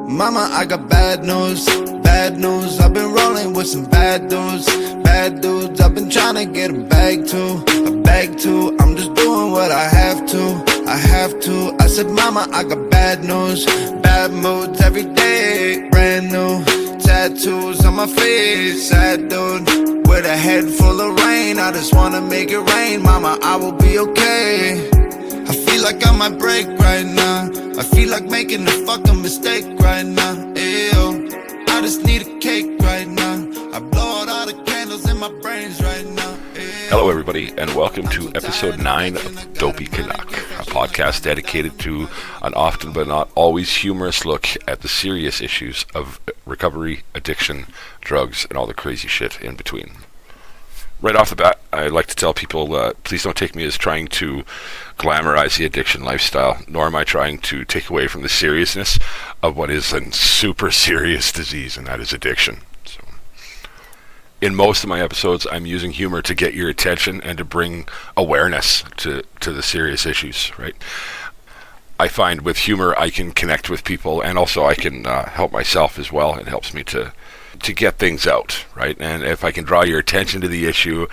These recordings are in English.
Mama, I got bad news, bad news. I've been rolling with some bad dudes, bad dudes. I've been trying to get a bag too. I'm just doing what I have to. I said, Mama, I got bad news, bad moods every day. Brand new tattoos on my face, sad dude with a head full of rain. I just wanna make it rain, Mama, I will be okay. I feel like I might break right now. I feel like making a fucking mistake right now. Ew. I just need a cake right now. I blow out all the candles in my brains right now. Ew. Hello everybody, and welcome to episode 9 of Dopey Canuck, a podcast dedicated to an often but not always humorous look at the serious issues of recovery, addiction, drugs, and all the crazy shit in between. Right off the bat, I'd like to tell people, please don't take me as trying to glamorize the addiction lifestyle, nor am I trying to take away from the seriousness of what is a super serious disease, and that is addiction. So, in most of my episodes, I'm using humor to get your attention and to bring awareness to the serious issues, right? I find with humor I can connect with people, and also I can help myself as well. It helps me to get things out, right? And if I can draw your attention to the issue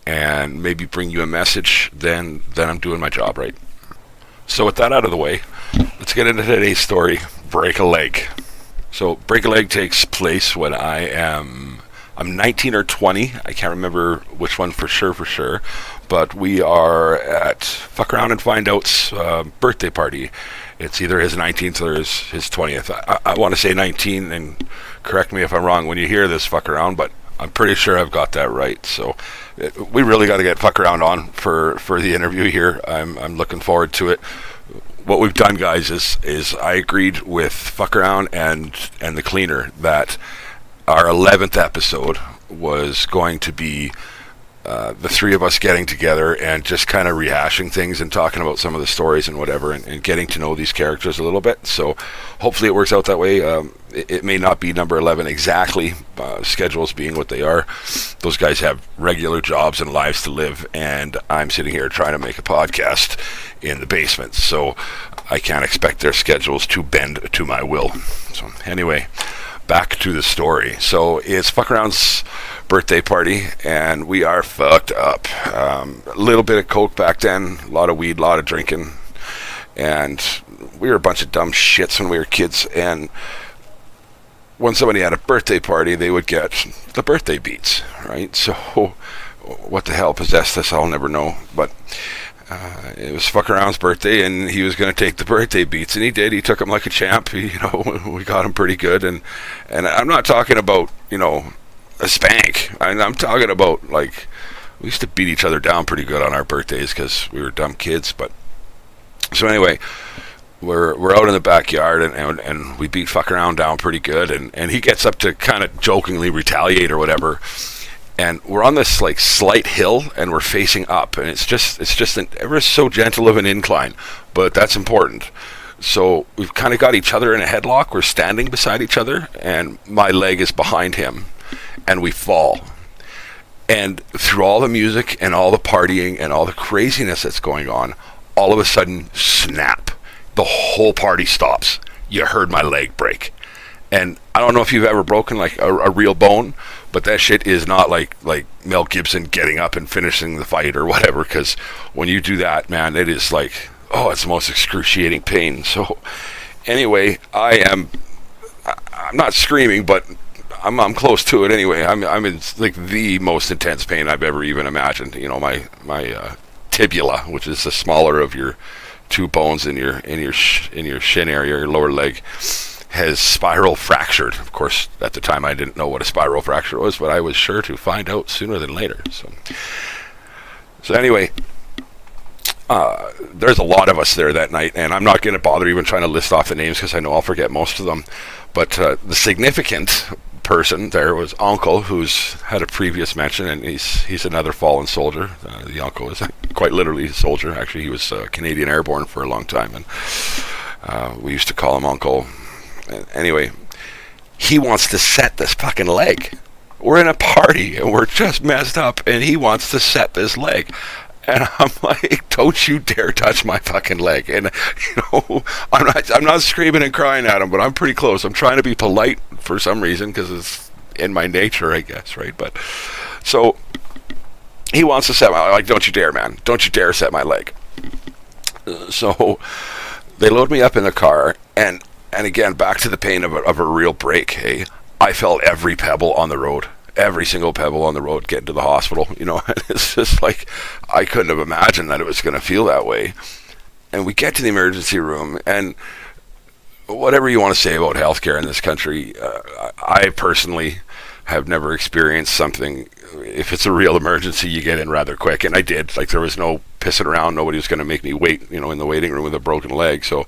and maybe bring you a message, then I'm doing my job right. So with that out of the way, let's get into today's story, Break a Leg. So Break a Leg takes place when I'm 19 or 20. I can't remember which one for sure, but we are at Fuck Around and Find Out's birthday party. It's either his 19th or his 20th. I want to say 19, and correct me if I'm wrong when you hear this, Fuck Around, but I'm pretty sure I've got that right. So we really got to get Fuck Around on for the interview here. I'm looking forward to it. What we've done, guys, is I agreed with Fuck Around and the cleaner that our 11th episode was going to be the three of us getting together and just kind of rehashing things and talking about some of the stories and whatever, and getting to know these characters a little bit. So hopefully it works out that way. It may not be number 11 exactly, schedules being what they are. Those guys have regular jobs and lives to live, and I'm sitting here trying to make a podcast in the basement, so I can't expect their schedules to bend to my will. So anyway, back to the story. So it's Fuck Around's birthday party, and we are fucked up. A little bit of coke back then, a lot of weed, a lot of drinking, and we were a bunch of dumb shits when we were kids. And when somebody had a birthday party, they would get the birthday beats, right? So what the hell possessed us, I'll never know, but it was Fuck Around's birthday, and he was going to take the birthday beats, and he did. He took them like a champ. We got him pretty good, and I'm not talking about, a spank. I'm talking about, like, we used to beat each other down pretty good on our birthdays because we were dumb kids. But so anyway, we're out in the backyard, and we beat Fuck Around down pretty good, and he gets up to kind of jokingly retaliate or whatever. And we're on this like slight hill, and we're facing up, and it's just ever so gentle of an incline, but that's important. So we've kind of got each other in a headlock. We're standing beside each other, and my leg is behind him, and we fall. And through all the music and all the partying and all the craziness that's going on, all of a sudden, snap! The whole party stops. You heard my leg break. And I don't know if you've ever broken like a real bone, but that shit is not like Mel Gibson getting up and finishing the fight or whatever, because when you do that, man, it is like, it's the most excruciating pain. So anyway, I'm not screaming, but I'm close to it anyway. I'm in like the most intense pain I've ever even imagined. My tibula, which is the smaller of your two bones in your shin area, your lower leg, has spiral fractured. Of course, at the time I didn't know what a spiral fracture was, but I was sure to find out sooner than later. So anyway, there's a lot of us there that night, and I'm not going to bother even trying to list off the names because I know I'll forget most of them. But the significant person there was Uncle, who's had a previous mention, and he's another fallen soldier. The uncle is quite literally a soldier. Actually, he was Canadian Airborne for a long time, and we used to call him Uncle. Anyway, he wants to set this fucking leg. We're in a party and we're just messed up, and he wants to set this leg. And I'm like, don't you dare touch my fucking leg. And, I'm not screaming and crying at him, but I'm pretty close. I'm trying to be polite for some reason, because it's in my nature, I guess, right? But, so, he wants to set my, like, don't you dare, man. Don't you dare set my leg. So, they load me up in the car, and again, back to the pain of a real break, hey? I felt every pebble on the road. Every single pebble on the road getting to the hospital, it's just like, I couldn't have imagined that it was going to feel that way. And we get to the emergency room, and whatever you want to say about healthcare in this country, I personally have never experienced something. If it's a real emergency, you get in rather quick, and I did. Like, there was no pissing around. Nobody was going to make me wait, in the waiting room with a broken leg. So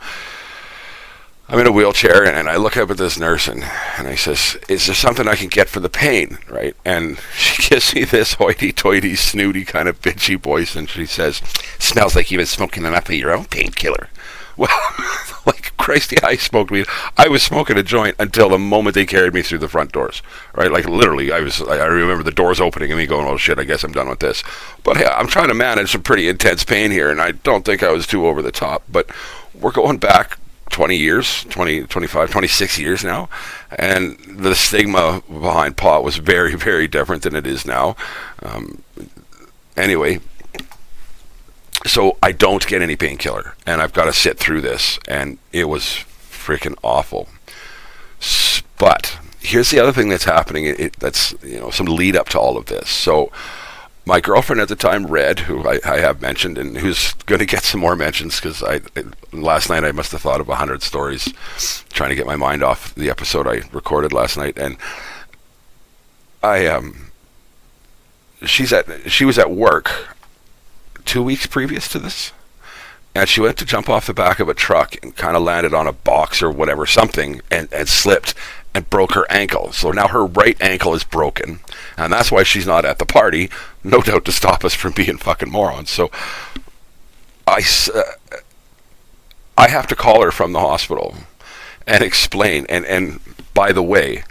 I'm in a wheelchair, and I look up at this nurse, and I says, is there something I can get for the pain, right? And she gives me this hoity-toity, snooty kind of bitchy voice, and she says, smells like you've been smoking enough of your own painkiller. Well, like, Christ, yeah, I smoked weed. I was smoking a joint until the moment they carried me through the front doors, right? Like, literally, I remember the doors opening and me going, oh shit, I guess I'm done with this. But yeah, I'm trying to manage some pretty intense pain here, and I don't think I was too over the top. But we're going back 20 years, 20, 25, 26 years now, and the stigma behind pot was very, very different than it is now. Anyway, so I don't get any painkiller, and I've got to sit through this, and it was freaking awful. But here's the other thing that's happening. That's some lead up to all of this. So my girlfriend at the time, Red, who I have mentioned, and who's going to get some more mentions, because last night I must have thought of 100 stories trying to get my mind off the episode I recorded last night, and she was at work 2 weeks previous to this, and she went to jump off the back of a truck and kind of landed on a box or whatever, something, and slipped and broke her ankle. So now her right ankle is broken, and that's why she's not at the party, no doubt to stop us from being fucking morons. So I have to call her from the hospital and explain, and by the way,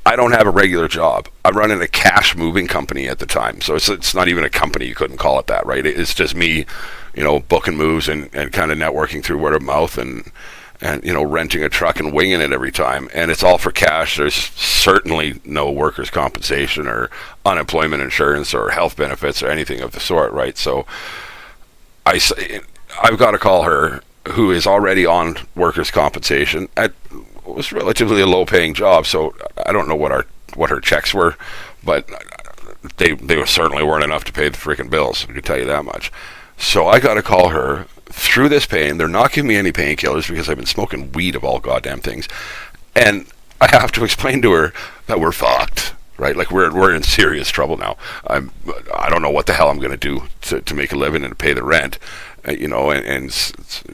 I don't have a regular job. I'm running a cash moving company at the time, so it's not even a company. You couldn't call it that, right? It's just me, booking moves and kind of networking through word of mouth and renting a truck and winging it every time. And it's all for cash. There's certainly no workers' compensation or unemployment insurance or health benefits or anything of the sort, right? So I've got to call her, who is already on workers' compensation at what was relatively a low-paying job. So I don't know what her checks were, but they certainly weren't enough to pay the freaking bills. I can tell you that much. So I got to call her through this pain. They're not giving me any painkillers because I've been smoking weed of all goddamn things, and I have to explain to her that we're fucked, right? Like, we're in serious trouble now. I don't know what the hell I'm going to do to make a living and to pay the rent, and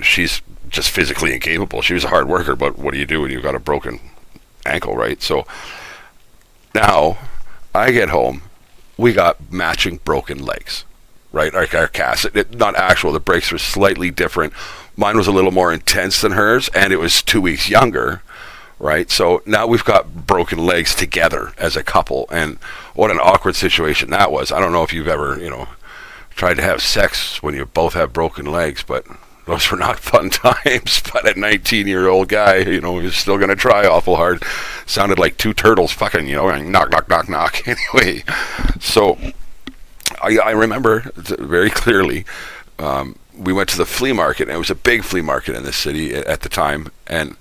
she's just physically incapable. She was a hard worker, but what do you do when you've got a broken ankle, right? So now I get home, we got matching broken legs, right? Our cast, not actual, the breaks were slightly different. Mine was a little more intense than hers, and it was 2 weeks younger, right? So now we've got broken legs together as a couple, and what an awkward situation that was. I don't know if you've ever, tried to have sex when you both have broken legs, but those were not fun times. But a 19-year-old guy, was still going to try awful hard. Sounded like two turtles fucking, knock, knock, knock, knock. Anyway, so I remember very clearly, we went to the flea market, and it was a big flea market in this city at the time, and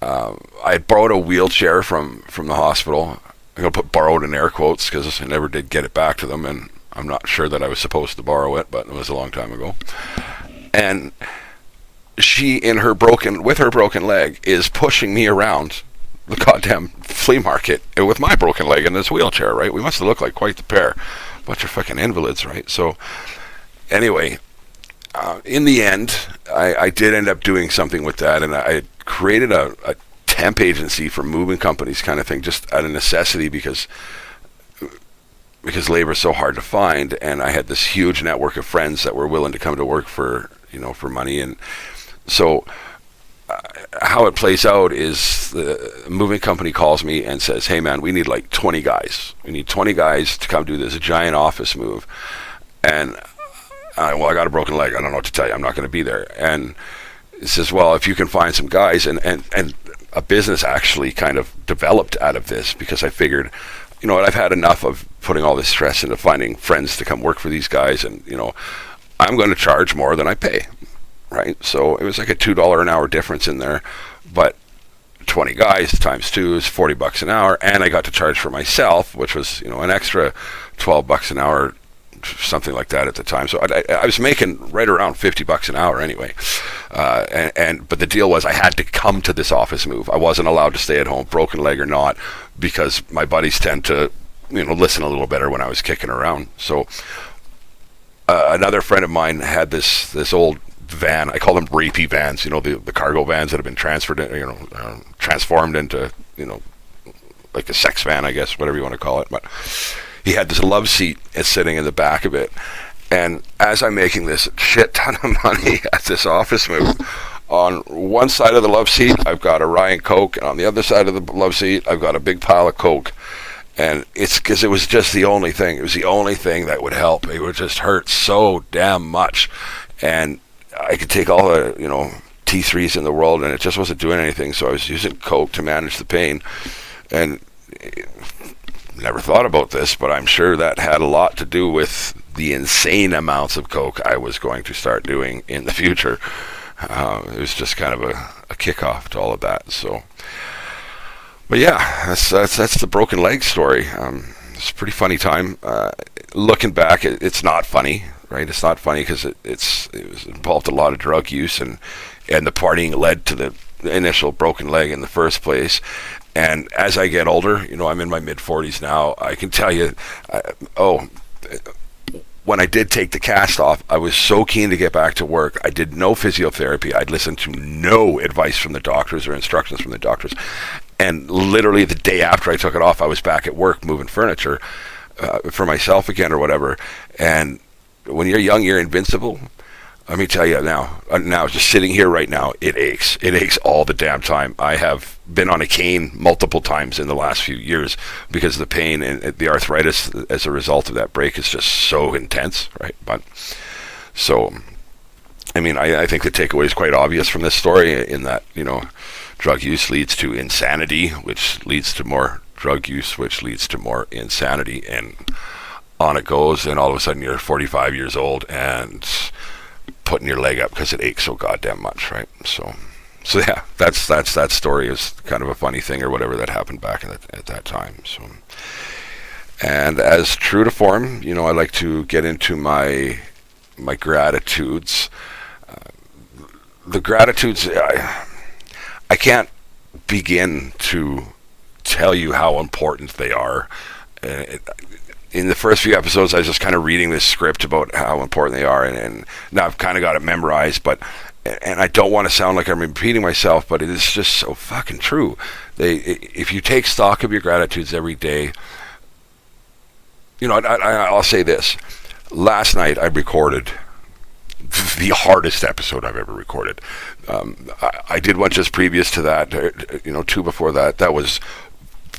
I had borrowed a wheelchair from the hospital. I'm going to put borrowed in air quotes because I never did get it back to them, and I'm not sure that I was supposed to borrow it, but it was a long time ago. And she, with her broken leg, is pushing me around the goddamn flea market with my broken leg in this wheelchair, right? We must have looked like quite the pair. Bunch of fucking invalids, right? So, anyway, in the end, I did end up doing something with that, and I created a temp agency for moving companies kind of thing, just out of necessity, because labor is so hard to find, and I had this huge network of friends that were willing to come to work for money. And so how it plays out is the moving company calls me and says, hey man, we need like 20 guys. We need 20 guys to come do this giant office move. And Well, I got a broken leg. I don't know what to tell you. I'm not going to be there. And he says, well, if you can find some guys, and a business actually kind of developed out of this, because I figured, you know what, I've had enough of putting all this stress into finding friends to come work for these guys, and, you know, I'm going to charge more than I pay, right? So it was like a $2 an hour difference in there, but 20 guys times 2 is $40 an hour, and I got to charge for myself, which was, you know, an extra $12 an hour, something like that at the time. So I was making right around $50 an hour anyway. But the deal was I had to come to this office move. I wasn't allowed to stay at home, broken leg or not, because my buddies tend to, you know, listen a little better when I was kicking around. So another friend of mine had this old van. I call them rapey vans, you know, the cargo vans that have been transferred, transformed into, you know, like a sex van, I guess, whatever you want to call it. But he had this love seat sitting in the back of it. And as I'm making this shit ton of money at this office move, on one side of the love seat, I've got a Ryan Coke, and on the other side of the love seat, I've got a big pile of Coke. And it's because it was just the only thing. It was the only thing that would help. It would just hurt so damn much. And I could take all the, you know, T3s in the world, and it just wasn't doing anything. So I was using Coke to manage the pain. And never thought about this, but I'm sure that had a lot to do with the insane amounts of Coke I was going to start doing in the future. It was just kind of a kickoff to all of that. So, but yeah, that's the broken leg story. It's a pretty funny time. Looking back, it's not funny, right? It's not funny because it involved a lot of drug use, and the partying led to the initial broken leg in the first place. And as I get older, you know, I'm in my mid-40s now, I can tell you, when I did take the cast off, I was so keen to get back to work. I did no physiotherapy. I'd listened to no advice from the doctors or instructions from the doctors. And literally the day after I took it off, I was back at work moving furniture for myself again or whatever. And when you're young, you're invincible. Let me tell you now, just sitting here right now, it aches. It aches all the damn time. I have been on a cane multiple times in the last few years because of the pain, and the arthritis as a result of that break is just so intense, right? But so, I mean, I think the takeaway is quite obvious from this story, in that, you know, drug use leads to insanity, which leads to more drug use, which leads to more insanity, and on it goes. And all of a sudden you're 45 years old and putting your leg up because it aches so goddamn much, right? So yeah, that's that story is kind of a funny thing or whatever that happened back at that time. So, and as true to form, you know, I like to get into my gratitudes. The gratitudes, I can't begin to tell you how important they are. In the first few episodes, I was just kind of reading this script about how important they are, and now I've kind of got it memorized, and I don't want to sound like I'm repeating myself, but it is just so fucking true. If you take stock of your gratitudes every day, you know, I'll say this. Last night, I recorded the hardest episode I've ever recorded. I did one just previous to that, you know, 2 before that. That was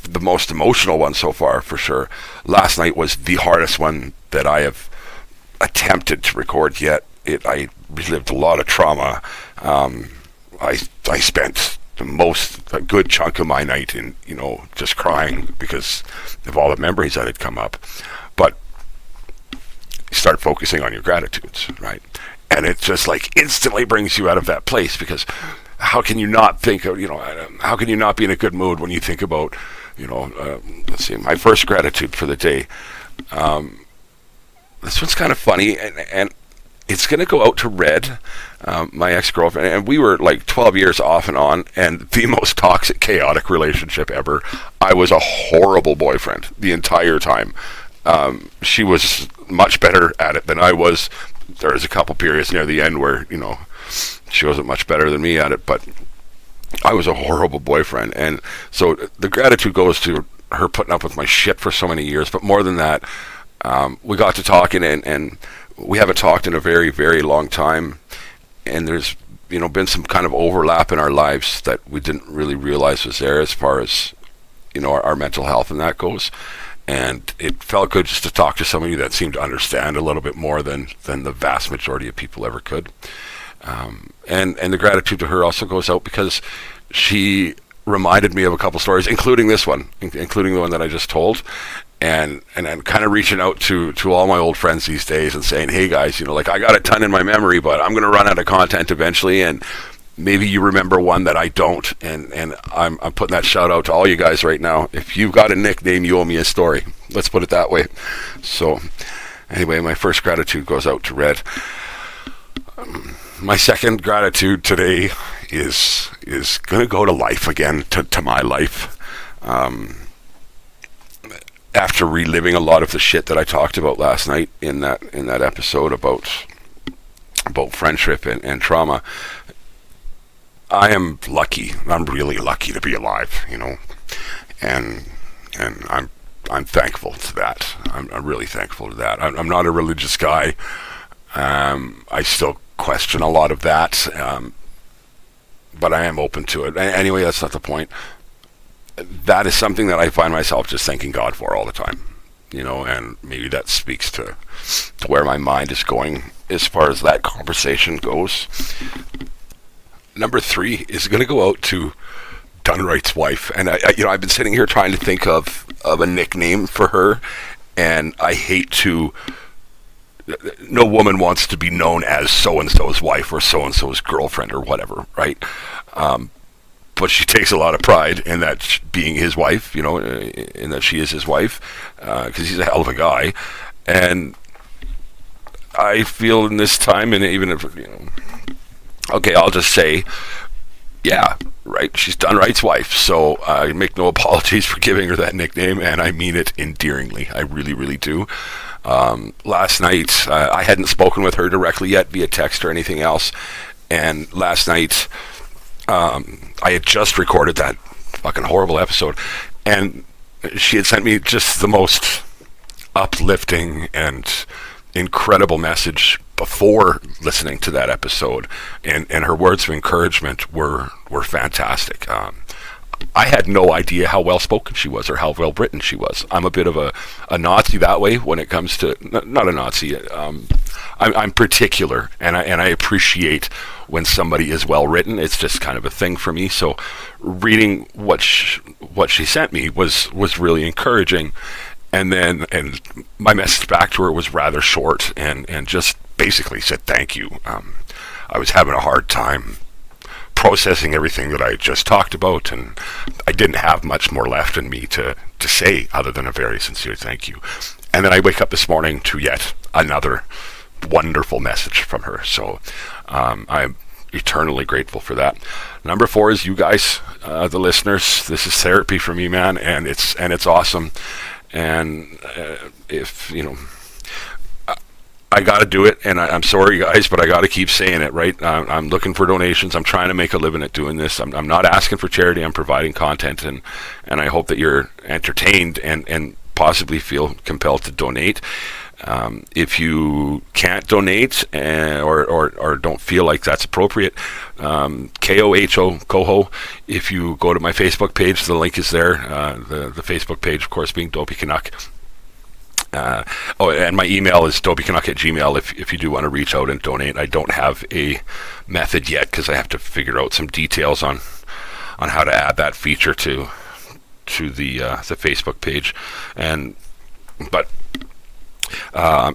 the most emotional one so far, for sure. Last night was the hardest one that I have attempted to record yet. I relived a lot of trauma. I spent a good chunk of my night in, you know, just crying because of all the memories that had come up. But you start focusing on your gratitudes, right? And it just like instantly brings you out of that place, because how can you not think of, you know, how can you not be in a good mood when you think about, you know, let's see, my first gratitude for the day. This one's kind of funny, and it's going to go out to Red, my ex-girlfriend, and we were like 12 years off and on, and the most toxic, chaotic relationship ever. I was a horrible boyfriend the entire time. She was much better at it than I was. There was a couple periods near the end where, you know, she wasn't much better than me at it, but I was a horrible boyfriend. And so the gratitude goes to her putting up with my shit for so many years. But more than that, we got to talking, and we haven't talked in a very, very long time. And there's, you know, been some kind of overlap in our lives that we didn't really realize was there as far as, you know, our mental health and that goes. And it felt good just to talk to somebody that seemed to understand a little bit more than the vast majority of people ever could. And the gratitude to her also goes out because she reminded me of a couple stories, including this one, including the one that I just told. And I'm kind of reaching out to all my old friends these days and saying, hey guys, like I got a ton in my memory, but I'm going to run out of content eventually. And maybe you remember one that I don't, and I'm putting that shout out to all you guys right now. If you've got a nickname, you owe me a story. Let's put it that way. So, anyway, my first gratitude goes out to Red. My second gratitude today is going to go to life again, to my life. After reliving a lot of the shit that I talked about last night in that episode about friendship and trauma, I am lucky. I'm really lucky to be alive, and I'm thankful to that. I'm really thankful to that. I'm not a religious guy. I still question a lot of that, but I am open to it. Anyway, that's not the point. That is something that I find myself just thanking God for all the time, and maybe that speaks to where my mind is going as far as that conversation goes. Number 3 is going to go out to Dunright's wife, and I've been sitting here trying to think of a nickname for her, and I hate to. No woman wants to be known as so-and-so's wife or so-and-so's girlfriend or whatever, right? But she takes a lot of pride in that being his wife, in that she is his wife, because he's a hell of a guy. And I feel in this time, and even if, okay, I'll just say, yeah, right, she's Dunright's wife, so I make no apologies for giving her that nickname, and I mean it endearingly. I really, really do. Last night, I hadn't spoken with her directly yet via text or anything else, and last night, I had just recorded that fucking horrible episode, and she had sent me just the most uplifting and incredible message before listening to that episode, and her words of encouragement were fantastic. I had no idea how well spoken she was or how well written she was. I'm a bit of a Nazi that way when it comes to, not a Nazi, I'm particular, and I appreciate when somebody is well written. It's just kind of a thing for me. So reading what she sent me was really encouraging. And my message back to her was rather short and just basically said thank you. I was having a hard time processing everything that I just talked about, and I didn't have much more left in me to say other than a very sincere thank you. And then I wake up this morning to yet another wonderful message from her. So I'm eternally grateful for that. Number 4 is you guys, the listeners. This is therapy for me, man, and it's awesome. And if I got to do it, and I'm sorry, guys, but I got to keep saying it, right? I'm looking for donations. I'm trying to make a living at doing this. I'm not asking for charity. I'm providing content, and I hope that you're entertained and possibly feel compelled to donate. If you can't donate or don't feel like that's appropriate, Koho, if you go to my Facebook page, the link is there. The Facebook page, of course, being Dopey Canuck. And my email is dopeycanuck@gmail.com if you do want to reach out and donate. I don't have a method yet because I have to figure out some details on how to add that feature to the Facebook page. But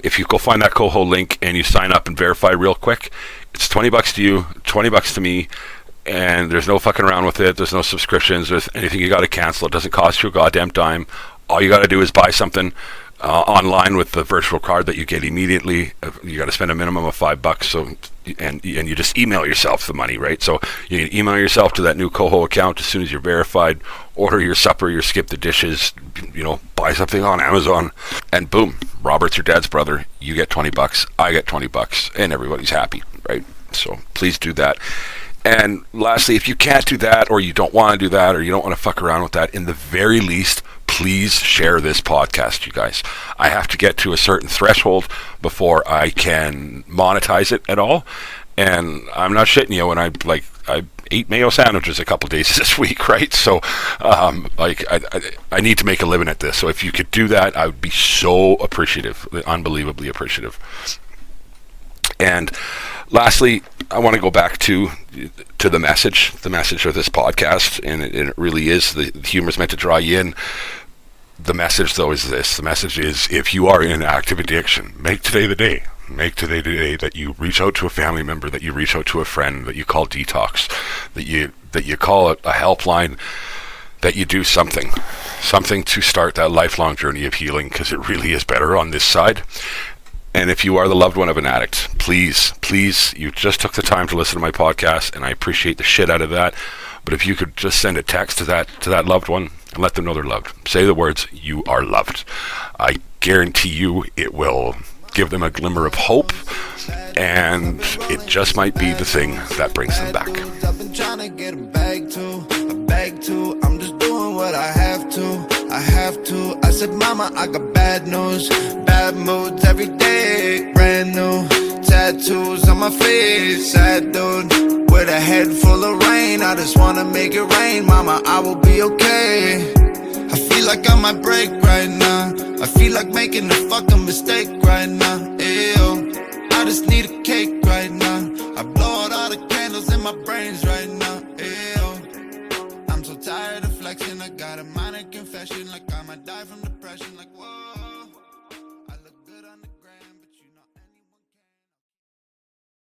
if you go find that Koho link and you sign up and verify real quick, it's $20 to you, $20 to me, and there's no fucking around with it. There's no subscriptions. There's anything you got to cancel. It doesn't cost you a goddamn dime. All you got to do is buy something online with the virtual card that you get immediately. You got to spend a minimum of $5. So, and you just email yourself the money, right? So you can email yourself to that new Koho account as soon as you're verified. Order your supper, your skip the dishes, buy something on Amazon, and boom, Robert's your dad's brother. You get $20, I get $20, and everybody's happy, right? So please do that. And lastly, if you can't do that, or you don't want to do that, or you don't want to fuck around with that, in the very least, please share this podcast, you guys. I have to get to a certain threshold before I can monetize it at all. And I'm not shitting you when I ate mayo sandwiches a couple days this week, right? So, I need to make a living at this. So if you could do that, I would be so appreciative, unbelievably appreciative. And lastly, I want to go back to the message of this podcast, and it really is, the humor is meant to draw you in. The message, though, is this. The message is, if you are in active addiction, make today the day. Make today the day that you reach out to a family member, that you reach out to a friend, that you call detox, that you call a helpline, that you do something to start that lifelong journey of healing, because it really is better on this side. And if you are the loved one of an addict, please, you just took the time to listen to my podcast, and I appreciate the shit out of that. But if you could just send a text to that loved one and let them know they're loved. Say the words, "You are loved." I guarantee you it will give them a glimmer of hope, and it just might be the thing that brings them back. I've been trying to get a bag too. I'm just doing what I have to. I said, mama, I got bad news, bad moods every day, brand new tattoos on my face, sad dude, with a head full of rain. I just wanna make it rain, mama, I will be okay. I feel like I might break right now. I feel like making a fucking mistake right now. Ew. I just need a cake right now. I blow out all the candles in my brains right now. Ew. I'm so tired of flexing. I got a minor confession, like I might die from depression. Like whoa.